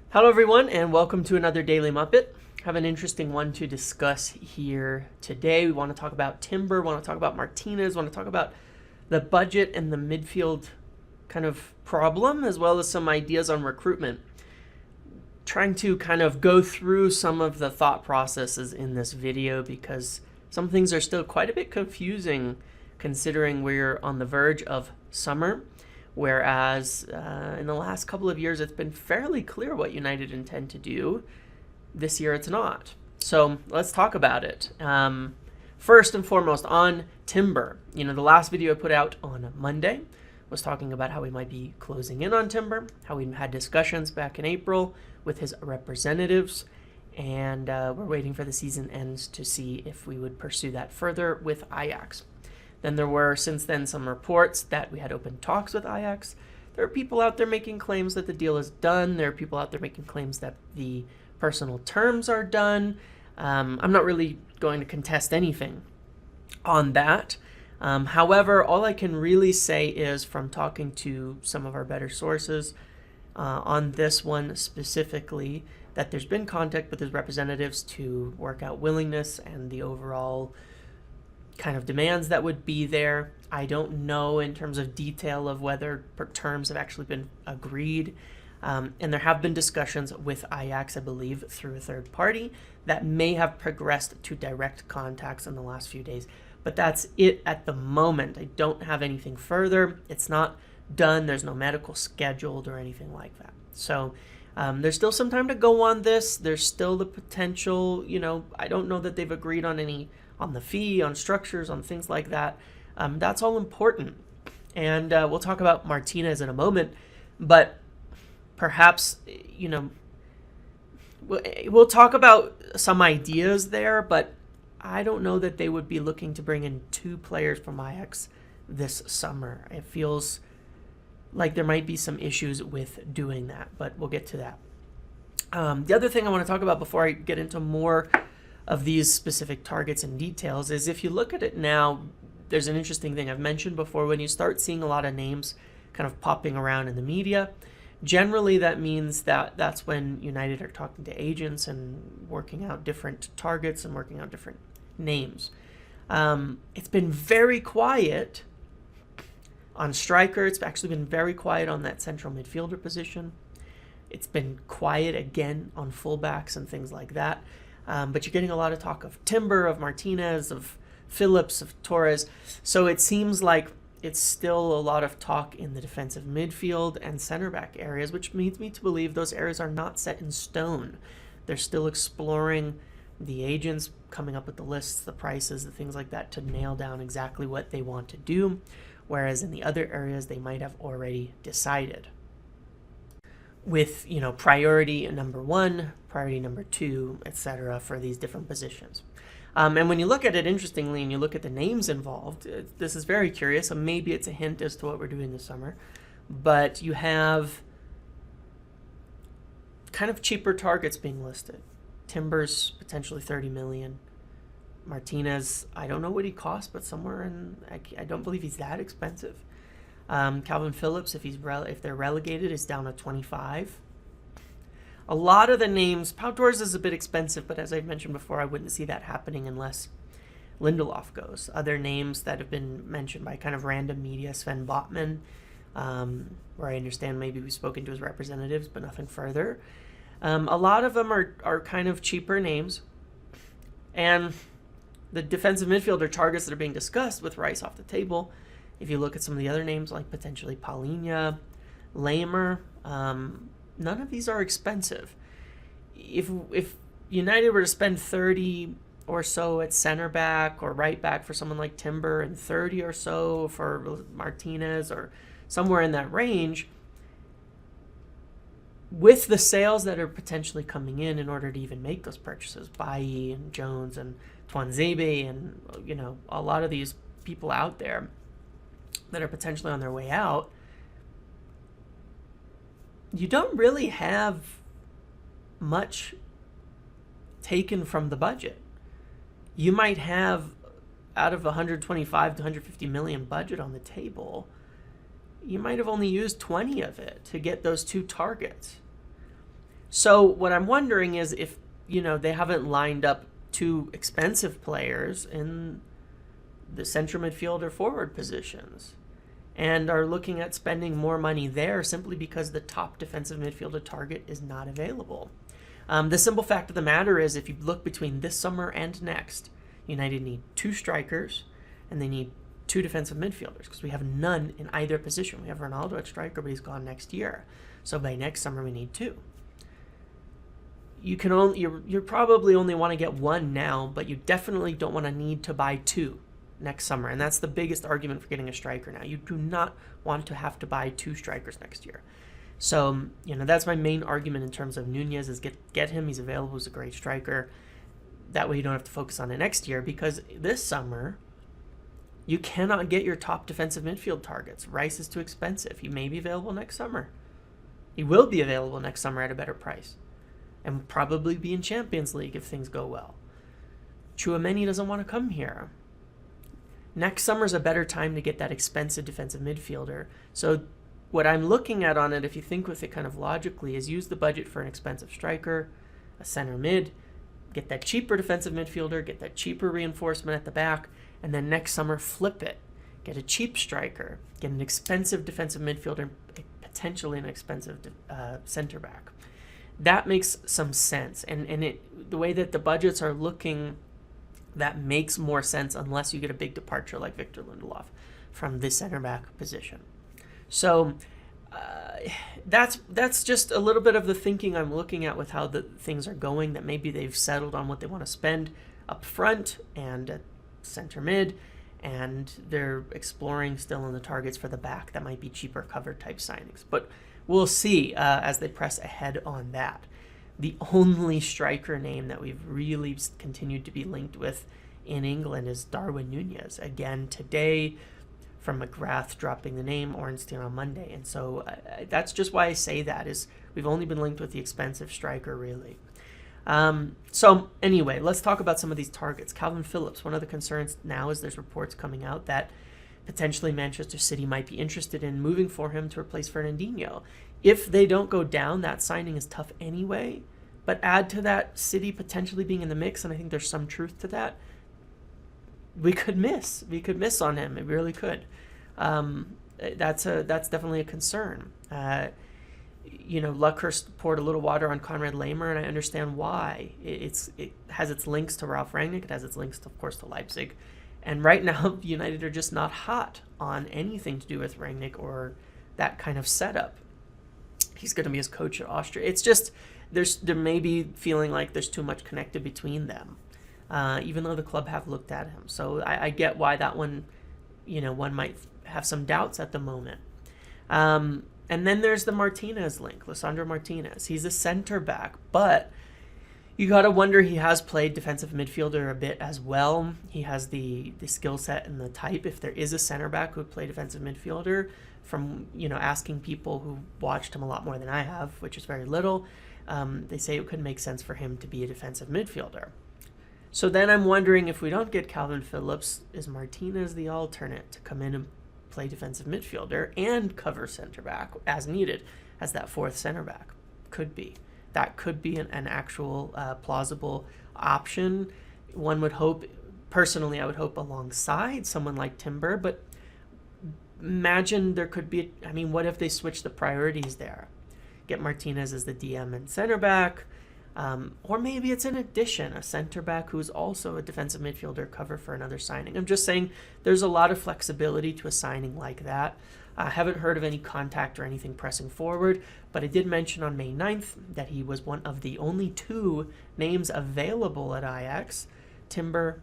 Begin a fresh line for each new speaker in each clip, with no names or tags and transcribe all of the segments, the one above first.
Hello everyone and welcome to another Daily Muppet. I have an interesting one to discuss here today. We want to talk about Timber, want to talk about Martinez, want to talk about the budget and the midfield kind of problem, as well as some ideas on recruitment. Trying to kind of go through some of the thought processes in this video because some things are still quite a bit confusing considering we're on the verge of summer. Whereas in the last couple of years, it's been fairly clear what United intend to do. This year, it's not. So let's talk about it. First and foremost, on Timber. The last video I put out on Monday was talking about how we might be closing in on Timber, how we had discussions back in April with his representatives, and we're waiting for the season ends to see if we would pursue that further with Ajax. Then there were, since then, some reports that we had open talks with Ajax. There are people out there making claims that the deal is done. There are people out there making claims that the personal terms are done. I'm not really going to contest anything on that. However, all I can really say is from talking to some of our better sources on this one specifically, that there's been contact with his representatives to work out willingness and the overall kind of demands that would be there. I don't know in terms of detail of whether terms have actually been agreed. And there have been discussions with Ajax, I believe, through a third party that may have progressed to direct contacts in the last few days. But that's it at the moment. I don't have anything further. It's not done. There's no medical scheduled or anything like that. So there's still some time to go on this. There's still the potential, I don't know that they've agreed on the fee, on structures, on things like that. That's all important. And we'll talk about Martinez in a moment. But perhaps, we'll talk about some ideas there, but I don't know that they would be looking to bring in two players from Ajax this summer. It feels like there might be some issues with doing that, but we'll get to that. The other thing I want to talk about before I get into more of these specific targets and details is if you look at it now, there's an interesting thing I've mentioned before. When you start seeing a lot of names kind of popping around in the media, generally that means that that's when United are talking to agents and working out different targets and working out different names. It's been very quiet on striker. It's actually been very quiet on that central midfielder position. It's been quiet again on fullbacks and things like that. But you're getting a lot of talk of Timber, of Martinez, of Phillips, of Torres. So it seems like it's still a lot of talk in the defensive midfield and center back areas, which leads me to believe those areas are not set in stone. They're still exploring the agents, coming up with the lists, the prices, the things like that to nail down exactly what they want to do. Whereas in the other areas, they might have already decided with, priority number 1, priority number 2, etc. for these different positions. And when you look at it interestingly and you look at the names involved, this is very curious. And maybe it's a hint as to what we're doing this summer. But you have kind of cheaper targets being listed. Timber's potentially 30 million. Martinez, I don't know what he costs, but somewhere in, I don't believe he's that expensive. Calvin Phillips, if they're relegated, is down to 25. A lot of the names, Pau Torres is a bit expensive, but as I've mentioned before, I wouldn't see that happening unless Lindelof goes. Other names that have been mentioned by kind of random media, Sven Botman, where I understand maybe we've spoken to his representatives, but nothing further. A lot of them are kind of cheaper names. And the defensive midfielder targets that are being discussed with Rice off the table, if you look at some of the other names like potentially Paulinho, Lamer, none of these are expensive. If United were to spend 30 or so at center back or right back for someone like Timber and 30 or so for Martinez or somewhere in that range, with the sales that are potentially coming in order to even make those purchases, Bailly and Jones and Tuanzebe and a lot of these people out there that are potentially on their way out, you don't really have much taken from the budget. You might have, out of 125 to 150 million budget on the table, you might have only used 20 of it to get those two targets. So what I'm wondering is if, they haven't lined up two expensive players in the central midfield or forward positions and are looking at spending more money there simply because the top defensive midfielder target is not available. The simple fact of the matter is, if you look between this summer and next, United need two strikers and they need two defensive midfielders because we have none in either position. We have Ronaldo at striker, but he's gone next year. So by next summer, we need two. You probably only want to get one now, but you definitely don't want to need to buy two next summer. And that's the biggest argument for getting a striker now. You do not want to have to buy two strikers next year. So, that's my main argument in terms of Nunez is get him. He's available. He's a great striker. That way you don't have to focus on it next year, because this summer you cannot get your top defensive midfield targets. Rice is too expensive. He may be available next summer. He will be available next summer at a better price and probably be in Champions League if things go well. Tchouaméni doesn't want to come here. Next summer's a better time to get that expensive defensive midfielder. So what I'm looking at on it, if you think with it kind of logically, is use the budget for an expensive striker, a center mid, get that cheaper defensive midfielder, get that cheaper reinforcement at the back, and then next summer flip it. Get a cheap striker, get an expensive defensive midfielder, potentially an expensive center back. That makes some sense. And the way that the budgets are looking, that makes more sense unless you get a big departure like Victor Lindelof from the center back position. So that's just a little bit of the thinking I'm looking at with how the things are going, that maybe they've settled on what they want to spend up front and at center mid, and they're exploring still in the targets for the back that might be cheaper cover type signings. But we'll see as they press ahead on that. The only striker name that we've really continued to be linked with in England is Darwin Nunez. Again, today, from McGrath dropping the name, Ornstein on Monday. And so that's just why I say that, is we've only been linked with the expensive striker, really. So anyway, let's talk about some of these targets. Calvin Phillips, one of the concerns now is there's reports coming out that potentially Manchester City might be interested in moving for him to replace Fernandinho. If they don't go down, that signing is tough anyway. But add to that City potentially being in the mix, and I think there's some truth to that, we could miss. We could miss on him. It really could. That's definitely a concern. Luckhurst poured a little water on Conrad Lamer, and I understand why. It has its links to Ralf Rangnick. It has its links, of course, to Leipzig. And right now, United are just not hot on anything to do with Rangnick or that kind of setup. He's going to be his coach at Austria. It's just there may be feeling like there's too much connected between them, even though the club have looked at him. So I get why that one, one might have some doubts at the moment. And then there's the Martinez link, Lisandro Martinez. He's a center back, but you got to wonder, he has played defensive midfielder a bit as well. He has the skill set and the type. If there is a center back who would play defensive midfielder, from asking people who watched him a lot more than I have, which is very little, they say it could make sense for him to be a defensive midfielder. So then I'm wondering, if we don't get Calvin Phillips, is Martinez the alternate to come in and play defensive midfielder and cover center back as needed as that fourth center back? Could be. That could be an actual plausible option. One would hope, personally, I would hope alongside someone like Timber, but imagine there could be, what if they switch the priorities there? Get Martinez as the DM and center back, or maybe it's in addition, a center back who's also a defensive midfielder cover for another signing. I'm just saying there's a lot of flexibility to a signing like that. I haven't heard of any contact or anything pressing forward, but I did mention on May 9th that he was one of the only two names available at Ajax, Timber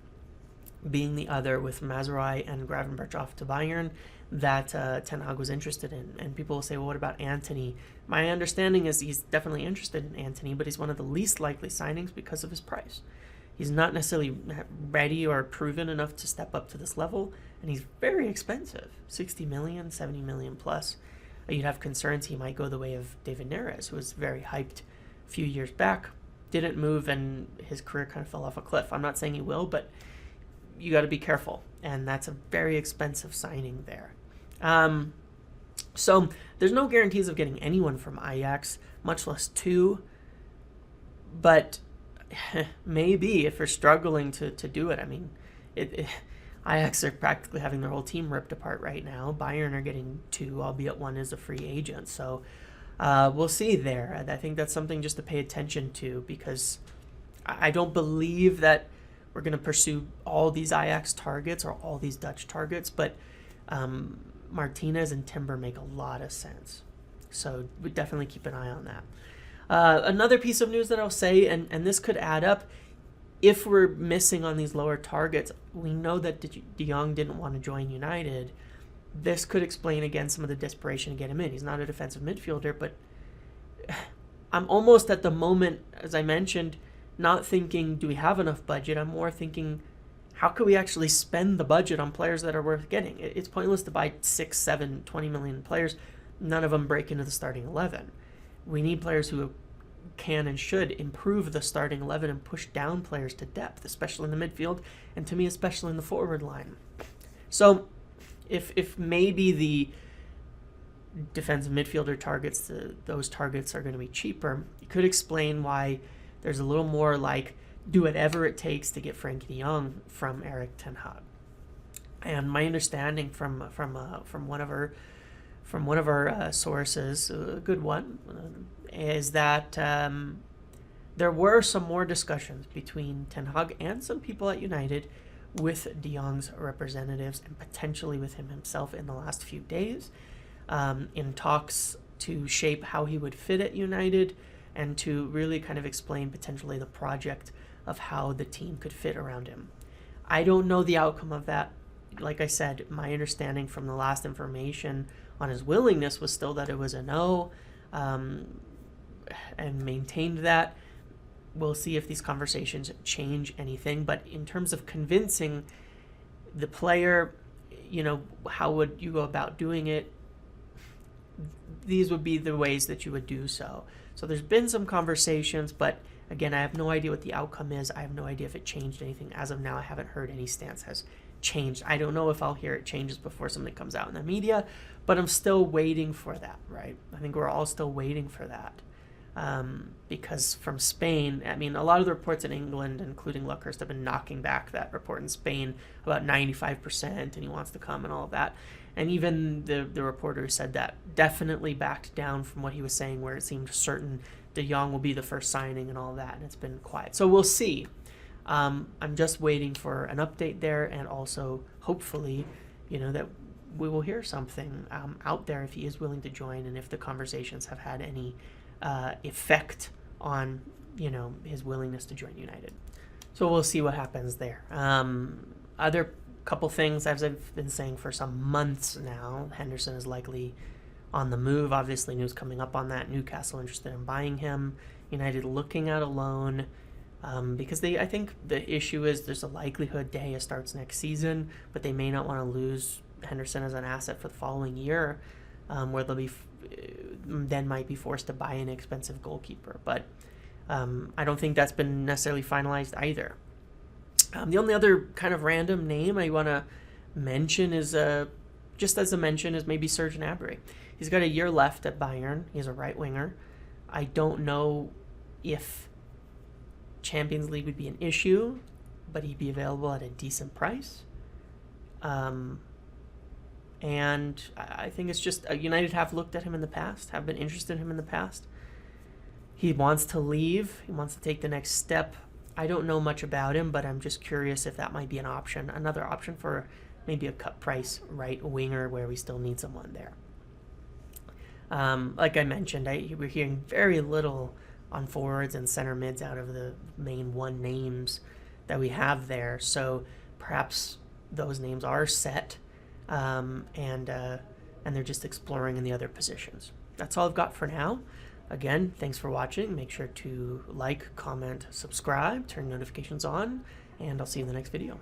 being the other, with Mazraoui and Gravenberch off to Bayern, that Ten Hag was interested in. And people will say, well, what about Antony? My understanding is he's definitely interested in Antony, but he's one of the least likely signings because of his price. He's not necessarily ready or proven enough to step up to this level, and he's very expensive, 60 million, 70 million plus. You'd have concerns he might go the way of David Neres, who was very hyped a few years back, didn't move, and his career kind of fell off a cliff. I'm not saying he will, but you got to be careful, and that's a very expensive signing there. So there's no guarantees of getting anyone from Ajax, much less two. But maybe if we're struggling to do it, I mean, Ajax are practically having their whole team ripped apart right now. Bayern are getting 2, albeit one is a free agent. So we'll see there. I think that's something just to pay attention to, because I don't believe that we're going to pursue all these Ajax targets or all these Dutch targets, but Martinez and Timber make a lot of sense. So we definitely keep an eye on that. Another piece of news that I'll say, and this could add up, if we're missing on these lower targets, we know that De Jong didn't want to join United. This could explain, again, some of the desperation to get him in. He's not a defensive midfielder, but I'm almost at the moment, as I mentioned, not thinking, do we have enough budget? I'm more thinking, how could we actually spend the budget on players that are worth getting? It's pointless to buy 6, 7, 20 million players. None of them break into the starting 11. We need players who can and should improve the starting 11 and push down players to depth, especially in the midfield, and to me, especially in the forward line. So if maybe the defensive midfielder targets, those targets are going to be cheaper, it could explain why there's a little more like, do whatever it takes to get Frenkie De Jong from Erik ten Hag. And my understanding from one of our sources, a good one, is that there were some more discussions between Ten Hag and some people at United with De Jong's representatives and potentially with him himself in the last few days, in talks to shape how he would fit at United and to really kind of explain potentially the project of how the team could fit around him. I don't know the outcome of that. Like I said, my understanding from the last information on his willingness was still that it was a no, and maintained that. We'll see if these conversations change anything. But in terms of convincing the player, how would you go about doing it? These would be the ways that you would do so. So there's been some conversations, but again, I have no idea what the outcome is. I have no idea if it changed anything. As of now, I haven't heard any stance has changed. I don't know if I'll hear it changes before something comes out in the media, but I'm still waiting for that, right? I think we're all still waiting for that. Because from Spain, I mean, a lot of the reports in England, including Luckhurst, have been knocking back that report in Spain about 95%, and he wants to come and all of that. And even the reporter who said that definitely backed down from what he was saying, where it seemed certain De Jong will be the first signing and all of that, and it's been quiet. So we'll see. I'm just waiting for an update there, and also hopefully, that we will hear something out there if he is willing to join, and if the conversations have had any effect on, his willingness to join United. So we'll see what happens there. Other couple things, as I've been saying for some months now, Henderson is likely on the move. Obviously, news coming up on that. Newcastle interested in buying him. United looking at a loan. Because I think the issue is there's a likelihood De Gea starts next season, but they may not want to lose Henderson as an asset for the following year, where they'll be then might be forced to buy an expensive goalkeeper. But I don't think that's been necessarily finalized either. The only other kind of random name I want to mention is, just as a mention, is maybe Serge Gnabry. He's got a year left at Bayern. He's a right winger. I don't know if Champions League would be an issue, but he'd be available at a decent price. And I think it's just United have looked at him in the past, have been interested in him in the past. He wants to leave. He wants to take the next step. I don't know much about him, but I'm just curious if that might be an option, another option for maybe a cut price right winger where we still need someone there. Like I mentioned, we're hearing very little on forwards and center mids out of the main one names that we have there. So perhaps those names are set, and they're just exploring in the other positions. That's all I've got for now. Again, thanks for watching. Make sure to like, comment, subscribe, turn notifications on, and I'll see you in the next video.